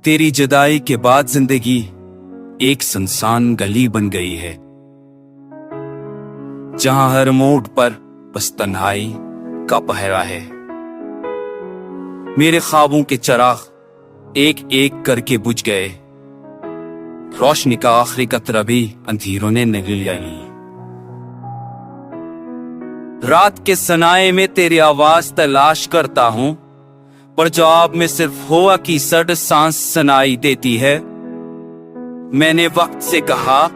तेरी जुदाई के बाद जिंदगी एक सुनसान गली बन गई है, जहां हर मोड़ पर बस तन्हाई का पहरा है। मेरे ख्वाबों के चिराग एक एक करके बुझ गए, रोशनी का आखिरी कतरा भी अंधेरों ने नहीं लिया। रात के सनाए में तेरी आवाज तलाश करता हूं, पर जवाब में सिर्फ हवा की सर्द सांस सुनाई देती है। मैंने वक्त से कहा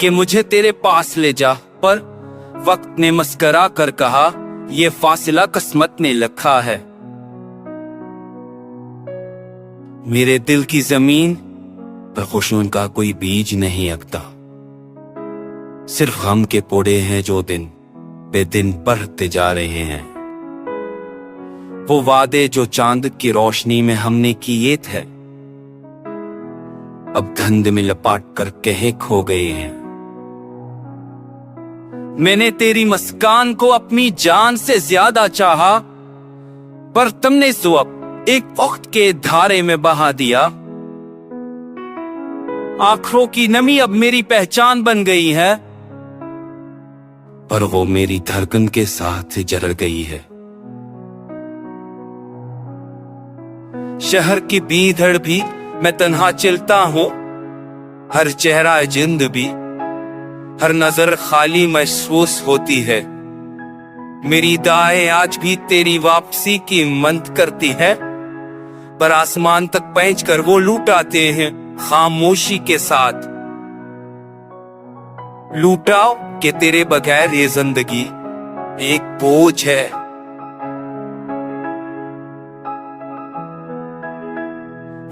कि मुझे तेरे पास ले जा, पर वक्त ने मस्करा कर कहा यह फासला किस्मत ने लिखा है। मेरे दिल की जमीन पर खुशियों का कोई बीज नहीं उगता, सिर्फ गम के पौधे हैं जो दिन पे दिन बढ़ते जा रहे हैं। वो वादे जो चांद की रोशनी में हमने किए थे, अब धुंध में लपाट कर कहीं खो गए हैं। मैंने तेरी मुस्कान को अपनी जान से ज्यादा चाहा, पर तुमने सुअब एक वक्त के धारे में बहा दिया। आंखों की नमी अब मेरी पहचान बन गई है, पर वो मेरी धड़कन के साथ जल गई है। शहर की भीड़ भी मैं तन्हा चलता हूं, हर चेहरा जिंद भी, हर नजर खाली महसूस होती है। मेरी दाएं आज भी तेरी वापसी की मंत करती है, पर आसमान तक पहुंच कर वो लूट आते हैं खामोशी के साथ। लूटाओ कि तेरे बगैर ये जिंदगी एक बोझ है।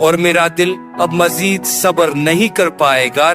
और मेरा दिल अब मजीद सब्र नहीं कर पाएगा।